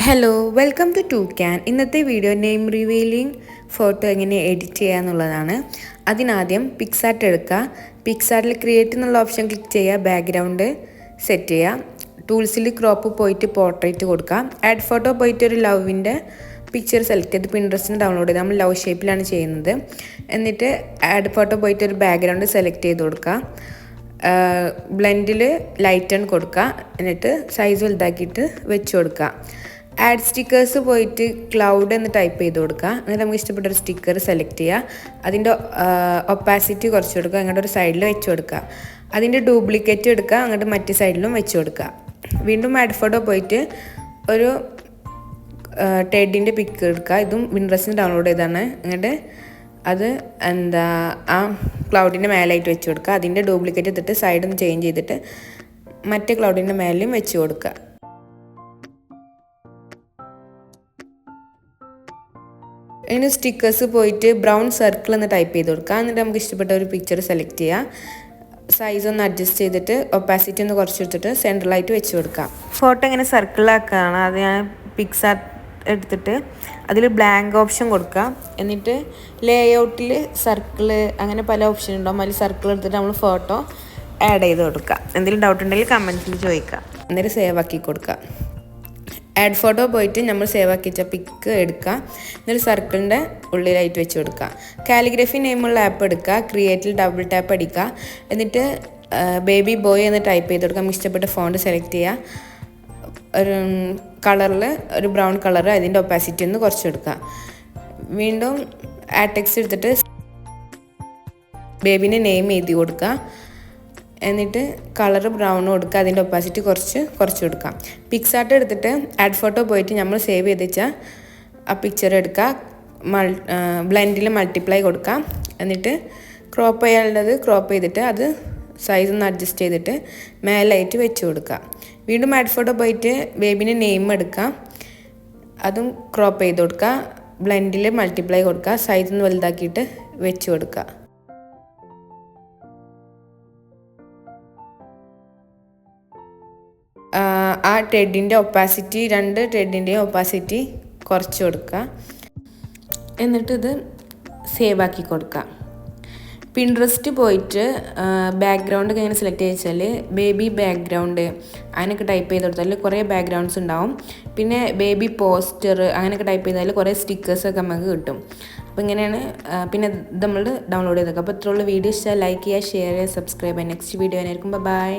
Hello welcome to can. ഇന്നത്തെ video name revealing photo എങ്ങനെ edit ചെയ്യുക എന്നുള്ളതാണ്. അതിനാദ്യം പിക്സാർട്ട് എടുക്കുക. പിക്സാർട്ടിൽ ക്രിയേറ്റ് എന്നുള്ള ഓപ്ഷൻ ക്ലിക്ക് ചെയ്യുക. ബാക്ക്ഗ്രൗണ്ട് സെറ്റ് ചെയ്യുക. ടൂൾസിൽ ക്രോപ്പ് പോയിട്ട് പോർട്രേറ്റ് കൊടുക്കുക. ആഡ് ഫോട്ടോ പോയിട്ട് ഒരു ലവിൻ്റെ പിക്ചർ സെലക്ട് ചെയ്ത് പിൻട്രസ്റ്റിന് ഡൗൺലോഡ് ചെയ്ത് നമ്മൾ ലവ് ഷേപ്പിലാണ് ചെയ്യുന്നത്. എന്നിട്ട് ആഡ് ഫോട്ടോ പോയിട്ട് ഒരു ബാക്ക്ഗ്രൗണ്ട് സെലക്ട് ചെയ്ത് കൊടുക്കുക. ബ്ലെൻഡിൽ ലൈറ്റ് ആൻഡ് കൊടുക്കുക. എന്നിട്ട് സൈസ് വലുതാക്കിയിട്ട് വെച്ച് കൊടുക്കുക. ആഡ് സ്റ്റിക്കേഴ്സ് പോയിട്ട് ക്ലൗഡ് എന്ന് ടൈപ്പ് ചെയ്ത് കൊടുക്കുക. എന്നിട്ട് നമുക്ക് ഇഷ്ടപ്പെട്ട ഒരു സ്റ്റിക്കർ സെലക്ട് ചെയ്യുക. അതിൻ്റെ ഒപ്പാസിറ്റി കുറച്ച് കൊടുക്കുക. അങ്ങോട്ട് ഒരു സൈഡിൽ വെച്ച് കൊടുക്കുക. അതിൻ്റെ ഡ്യൂപ്ലിക്കേറ്റ് എടുക്കുക. അങ്ങോട്ട് മറ്റേ സൈഡിലും വെച്ച് കൊടുക്കുക. വീണ്ടും ആഡ് ഫോട്ടോ പോയിട്ട് ഒരു ടെഡിൻ്റെ പിക്ക് എടുക്കുക. ഇതും വിൻട്രസ്റ്റിന് ഡൗൺലോഡ് ചെയ്താണ്. എന്നിട്ട് അത് ആ ക്ലൗഡിൻ്റെ മേലായിട്ട് വെച്ച് കൊടുക്കുക. അതിൻ്റെ ഡ്യൂപ്ലിക്കേറ്റ് എടുത്തിട്ട് സൈഡൊന്ന് ചേഞ്ച് ചെയ്തിട്ട് മറ്റേ ക്ലൗഡിൻ്റെ മേലെയും വെച്ച് കൊടുക്കുക. ഇനി സ്റ്റിക്കേഴ്സ് പോയിട്ട് ബ്രൗൺ സർക്കിൾ എന്ന് ടൈപ്പ് ചെയ്ത് കൊടുക്കുക. എന്നിട്ട് നമുക്ക് ഇഷ്ടപ്പെട്ട ഒരു പിക്ചർ സെലക്ട് ചെയ്യുക. സൈസ് ഒന്ന് അഡ്ജസ്റ്റ് ചെയ്തിട്ട് ഒപ്പാസിറ്റി ഒന്ന് കുറച്ച് എടുത്തിട്ട് സെൻട്രലായിട്ട് വെച്ച് കൊടുക്കുക. ഫോട്ടോ ഇങ്ങനെ സർക്കിളാക്കുകയാണ്. അത് ഞാൻ പിക്സാർട്ട് എടുത്തിട്ട് അതിൽ ബ്ലാങ്ക് ഓപ്ഷൻ കൊടുക്കുക. എന്നിട്ട് ലേഔട്ടിൽ സർക്കിള് അങ്ങനെ പല ഓപ്ഷൻ ഉണ്ടാവും. അതിൽ സർക്കിൾ എടുത്തിട്ട് നമ്മൾ ഫോട്ടോ ആഡ് ചെയ്ത് കൊടുക്കുക. എന്തെങ്കിലും ഡൗട്ട് ഉണ്ടെങ്കിൽ കമൻറ്റിൽ ചോദിക്കുക. എന്നിട്ട് സേവ് ആക്കി കൊടുക്കുക. ആഡ് ഫോട്ടോ പോയിട്ട് നമ്മൾ സേവ് ആക്കി വെച്ച പിക്ക് എടുക്കുക. എന്നിട്ട് സർക്കിളിൻ്റെ ഉള്ളിലായിട്ട് വെച്ച് കൊടുക്കുക. കാലിഗ്രഫി നെയിമുള്ള ആപ്പ് എടുക്കുക. ക്രിയേറ്റിൽ ഡബിൾ ടാപ്പ് അടിക്കുക. എന്നിട്ട് ബേബി ബോയ് എന്ന് ടൈപ്പ് ചെയ്ത് കൊടുക്കുക. നമുക്ക് ഇഷ്ടപ്പെട്ട ഫോണ്ട് സെലക്ട് ചെയ്യുക. ഒരു കളറിൽ ഒരു ബ്രൗൺ കളർ അതിൻ്റെ ഒപ്പാസിറ്റി ഒന്ന് കുറച്ച് കൊടുക്കുക. വീണ്ടും ആഡ് ടെക്സ്റ്റ് എടുത്തിട്ട് ബേബിൻ്റെ നെയിം എഴുതി കൊടുക്കുക. എന്നിട്ട് കളർ ബ്രൗൺ കൊടുക്കുക. അതിൻ്റെ ഒപ്പാസിറ്റി കുറച്ച് കൊടുക്കാം. പിക്സാർട്ട് എടുത്തിട്ട് ആഡ് ഫോട്ടോ പോയിട്ട് നമ്മൾ സേവ് ചെയ്ത് വെച്ചാൽ ആ പിക്ചർ എടുക്കുക. ബ്ലെൻഡിൽ മൾട്ടിപ്ലൈ കൊടുക്കുക. എന്നിട്ട് ക്രോപ്പ് ചെയ്യാനുള്ളത് ക്രോപ്പ് ചെയ്തിട്ട് അത് സൈസ് ഒന്ന് അഡ്ജസ്റ്റ് ചെയ്തിട്ട് മേലായിട്ട് വെച്ച് കൊടുക്കുക. വീണ്ടും ആഡ് ഫോട്ടോ പോയിട്ട് ബേബിൻ്റെ നെയിം എടുക്കുക. അതും ക്രോപ്പ് ചെയ്ത് കൊടുക്കുക. ബ്ലെൻഡിൽ മൾട്ടിപ്ലൈ കൊടുക്കുക. സൈസ് ഒന്ന് വലുതാക്കിയിട്ട് വെച്ച് കൊടുക്കുക. ആ ടെഡിൻ്റെ ഒപ്പാസിറ്റി രണ്ട് ടെഡിൻ്റെയും ഒപ്പാസിറ്റി കുറച്ച് കൊടുക്കുക. എന്നിട്ട് ഇത് സേവ് ആക്കി കൊടുക്കുക. പിൻട്രസ്റ്റ് പോയിട്ട് ബാക്ക്ഗ്രൗണ്ട് എങ്ങനെ സെലക്ട് ചെയ്ത് വെച്ചാൽ ബേബി ബാക്ക്ഗ്രൗണ്ട് അങ്ങനെയൊക്കെ ടൈപ്പ് ചെയ്ത് കൊടുത്താൽ കുറേ ബാക്ക്ഗ്രൗണ്ട്സ് ഉണ്ടാവും. പിന്നെ ബേബി പോസ്റ്റർ അങ്ങനെയൊക്കെ ടൈപ്പ് ചെയ്താൽ കുറേ സ്റ്റിക്കേഴ്സൊക്കെ നമുക്ക് കിട്ടും. അപ്പോൾ ഇങ്ങനെയാണ് പിന്നെ ഇത് നമ്മൾ ഡൗൺലോഡ് ചെയ്തേക്കുക. അപ്പോൾ ഇത്രയുള്ള വീഡിയോ ഇഷ്ടമായി ലൈക്ക് ചെയ്യുക, ഷെയർ ചെയ്യുക, സബ്സ്ക്രൈബ് ചെയ്യുക. നെക്സ്റ്റ് വീഡിയോ ആയിരിക്കും. ബൈ.